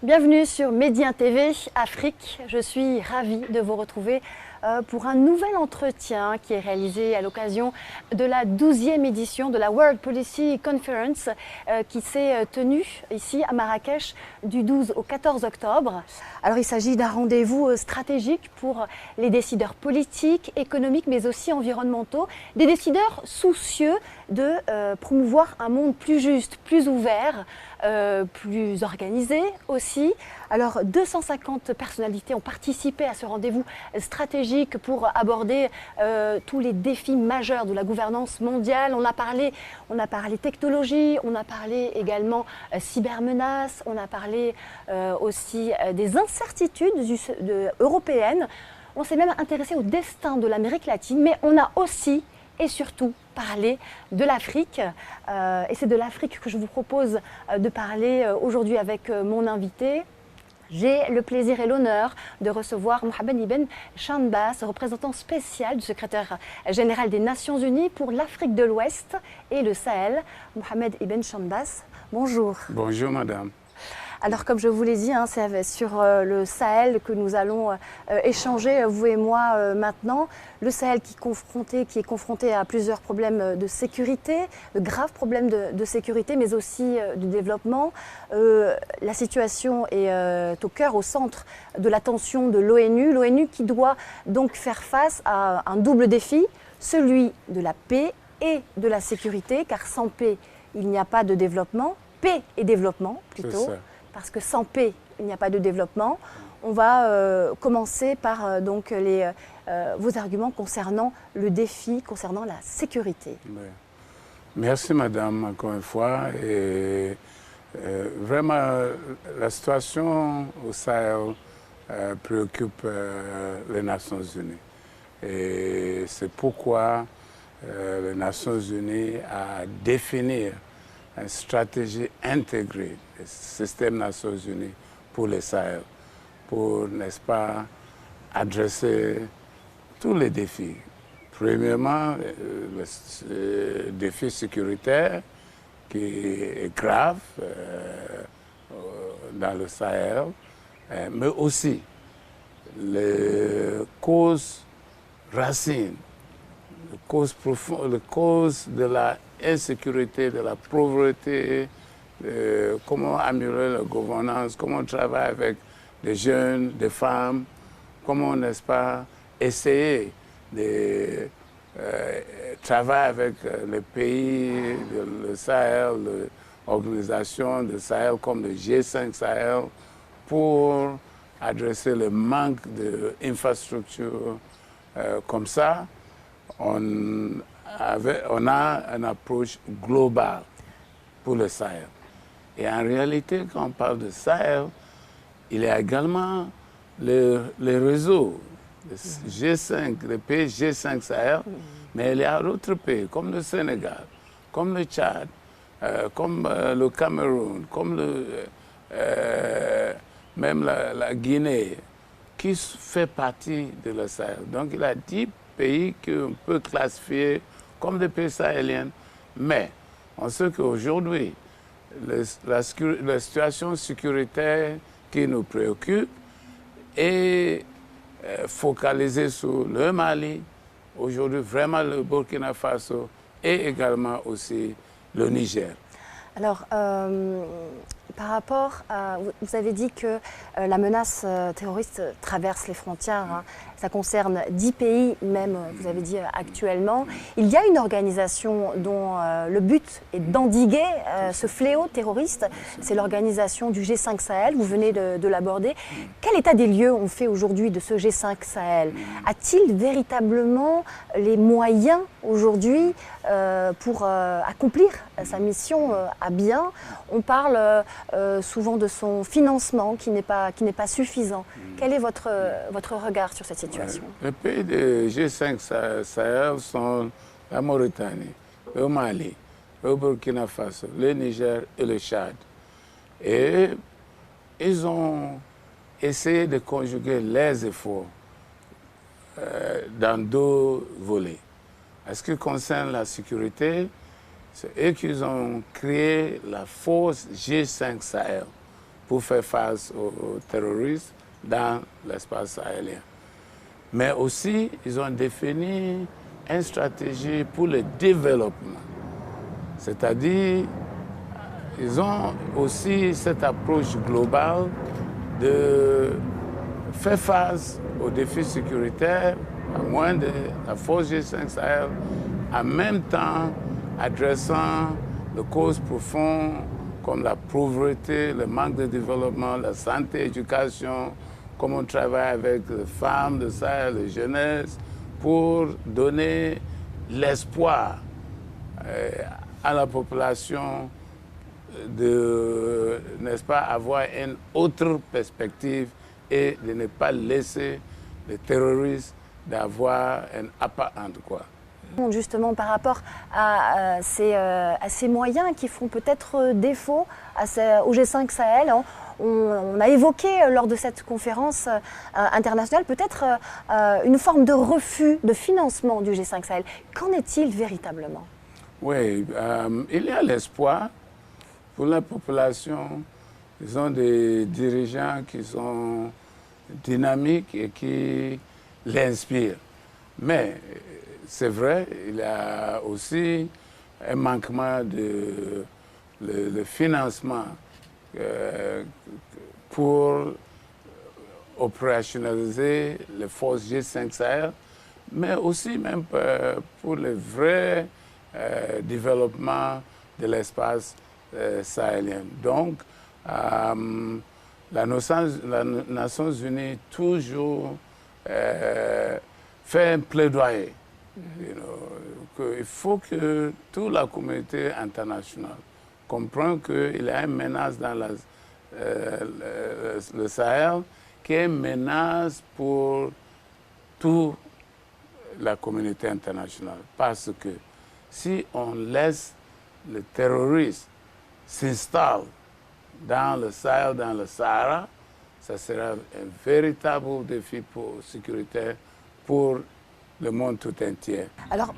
Bienvenue sur Médien TV Afrique. Je suis ravie de vous retrouver pour un nouvel entretien qui est réalisé à l'occasion de la 12e édition de la World Policy Conference qui s'est tenue ici à Marrakech du 12 au 14 octobre. Alors il s'agit d'un rendez-vous stratégique pour les décideurs politiques, économiques mais aussi environnementaux, des décideurs soucieux de promouvoir un monde plus juste, plus ouvert, plus organisé aussi. Alors 250 personnalités ont participé à ce rendez-vous stratégique pour aborder tous les défis majeurs de la gouvernance mondiale. On a parlé technologie, on a parlé également cybermenaces, on a parlé aussi des incertitudes européennes. On s'est même intéressé au destin de l'Amérique latine, mais on a aussi et surtout parler de l'Afrique. Et c'est de l'Afrique que je vous propose de parler aujourd'hui avec mon invité. J'ai le plaisir et l'honneur de recevoir Mohamed Ibn Shanbas, représentant spécial du secrétaire général des Nations Unies pour l'Afrique de l'Ouest et le Sahel. Mohamed Ibn Shanbas, bonjour. Bonjour madame. Alors comme je vous l'ai dit, c'est sur le Sahel que nous allons échanger, vous et moi, maintenant. Le Sahel qui est confronté à plusieurs problèmes de sécurité, de graves problèmes de sécurité, mais aussi de développement. La situation est au cœur, au centre de l'attention de l'ONU. L'ONU qui doit donc faire face à un double défi, celui de la paix et de la sécurité, car sans paix, il n'y a pas de développement. Paix et développement, plutôt. Parce que sans paix, il n'y a pas de développement. On va commencer par vos arguments concernant le défi, concernant la sécurité. Oui. Merci madame, encore une fois. Et, vraiment, la situation au Sahel préoccupe les Nations Unies. Et c'est pourquoi les Nations Unies a défini une stratégie intégrée du système Nations Unies pour le Sahel, pour, n'est-ce pas, adresser tous les défis. Premièrement, le défi sécuritaire qui est grave dans le Sahel, mais aussi les causes racines, les causes profondes, les causes de la insécurité, de la pauvreté, comment améliorer la gouvernance, comment travailler avec des jeunes, des femmes, comment, n'est-ce pas, essayer de travailler avec les pays, le Sahel, l'organisation de Sahel comme le G5 Sahel pour adresser le manque d'infrastructures comme ça. On a une approche globale pour le Sahel. Et en réalité, quand on parle de Sahel, il y a également les réseaux, le G5, les pays G5 Sahel, mais il y a d'autres pays comme le Sénégal, comme le Tchad, comme le Cameroun, comme même la Guinée, qui fait partie de le Sahel. Donc il y a 10 pays qu'on peut classifier comme des pays sahéliens, mais on sait qu'aujourd'hui, la situation sécuritaire qui nous préoccupe est focalisée sur le Mali, aujourd'hui vraiment le Burkina Faso et également aussi le Niger. Alors, par rapport à... Vous avez dit que la menace terroriste traverse les frontières. Hein. Ça concerne 10 pays, même, vous avez dit actuellement. Il y a une organisation dont le but est d'endiguer ce fléau terroriste. C'est l'organisation du G5 Sahel. Vous venez de l'aborder. Quel état des lieux on fait aujourd'hui de ce G5 Sahel? A-t-il véritablement les moyens aujourd'hui pour accomplir sa mission à bien? On parle souvent de son financement qui n'est pas suffisant. Quel est votre regard sur cette situation? Les pays de G5 Sahel sont la Mauritanie, le Mali, le Burkina Faso, le Niger et le Tchad. Et ils ont essayé de conjuguer les efforts dans deux volets. En ce qui concerne la sécurité, c'est eux qui ont créé la force G5 Sahel pour faire face aux terroristes dans l'espace sahélien. Mais aussi, ils ont défini une stratégie pour le développement. C'est-à-dire, ils ont aussi cette approche globale de faire face aux défis sécuritaires à moins de la force G5 Sahel, en même temps adressant les causes profondes comme la pauvreté, le manque de développement, la santé, l'éducation, comme on travaille avec les femmes de Sahel, les jeunesses, pour donner l'espoir à la population de, n'est-ce pas, avoir une autre perspective et de ne pas laisser les terroristes d'avoir un upper hand, quoi. Justement, par rapport à ces moyens qui font peut-être défaut au G5 Sahel, on a évoqué lors de cette conférence internationale peut-être une forme de refus de financement du G5 Sahel. Qu'en est-il véritablement? Oui, il y a l'espoir pour la population. Ils ont des dirigeants qui sont dynamiques et qui l'inspirent. Mais c'est vrai, il y a aussi un manquement de le financement pour opérationnaliser les forces G5 Sahel, mais aussi même pour le vrai développement de l'espace sahélien. Donc, les Nations Unies toujours fait un plaidoyer. Il faut que toute la communauté internationale comprenne qu'il y a une menace dans le Sahel qui est une menace pour toute la communauté internationale. Parce que si on laisse les terroristes s'installer dans le Sahel, dans le Sahara, ça sera un véritable défi sécuritaire pour le monde tout entier. Alors,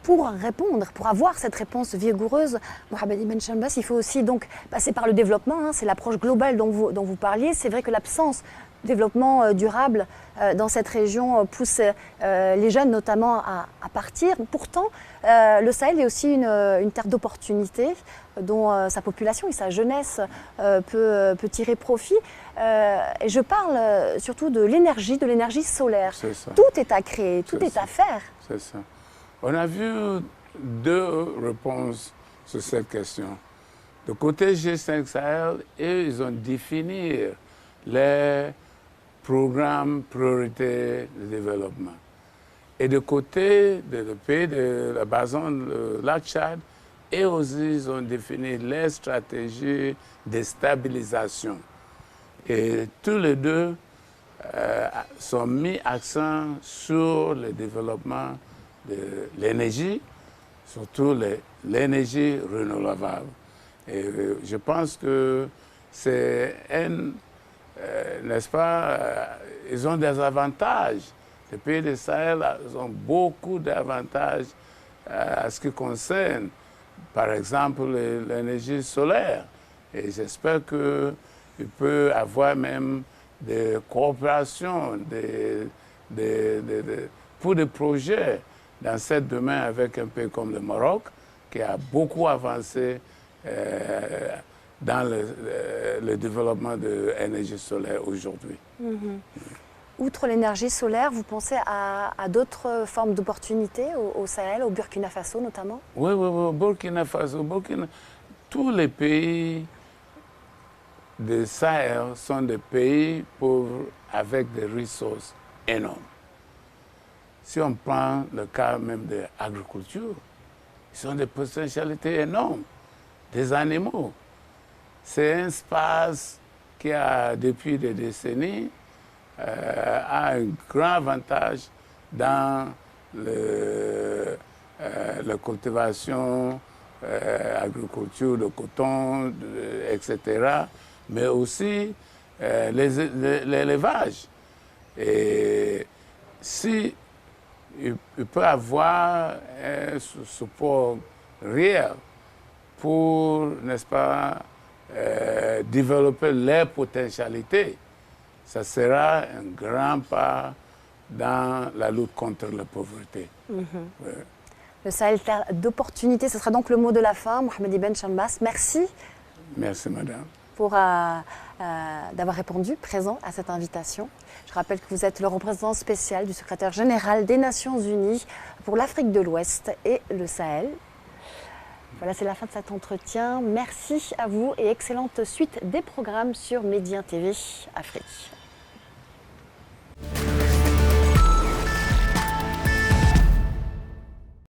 pour répondre, pour avoir cette réponse vigoureuse, Mohamed Ibn Chambas, il faut aussi donc passer par le développement. C'est l'approche globale dont vous parliez. C'est vrai que l'absence de développement durable dans cette région pousse les jeunes notamment à partir. Pourtant, le Sahel est aussi une terre d'opportunités dont sa population et sa jeunesse peut tirer profit. Et je parle surtout de l'énergie solaire. Tout est à créer, tout est à faire. C'est ça. On a vu deux réponses sur cette question. De côté G5 Sahel, ils ont défini les programmes prioritaires de développement. Et de côté le pays de la basin de lac Tchad, et aussi ils ont défini les stratégies de stabilisation. Et tous les deux sont mis accent sur le développement de l'énergie, surtout l'énergie renouvelable. Et je pense que c'est n'est-ce pas, ils ont des avantages. Les pays du Sahel ont beaucoup d'avantages à ce qui concerne, par exemple, l'énergie solaire. Et j'espère qu'il peut y avoir même des coopérations pour des projets dans ce domaine avec un pays comme le Maroc, qui a beaucoup avancé dans le développement de l'énergie solaire aujourd'hui. Outre l'énergie solaire, vous pensez à d'autres formes d'opportunités au Sahel, au Burkina Faso notamment? Oui, au Burkina Faso. Tous les pays du Sahel sont des pays pauvres avec des ressources énormes. Si on prend le cas même de l'agriculture, ils ont des potentialités énormes, des animaux. C'est un espace qui a, depuis des décennies, a un grand avantage dans la cultivation, agriculture de coton, etc., mais aussi l'élevage. Et si il peut avoir un support réel pour, n'est-ce pas, développer leurs potentialités, ça sera un grand pas dans la lutte contre la pauvreté. Le Sahel, terre d'opportunités, ce sera donc le mot de la fin. Mohamed Ibn Chambas, merci. Merci, madame. Pour d'avoir répondu présent à cette invitation. Je rappelle que vous êtes le représentant spécial du secrétaire général des Nations Unies pour l'Afrique de l'Ouest et le Sahel. Voilà, c'est la fin de cet entretien. Merci à vous et excellente suite des programmes sur Média TV Afrique.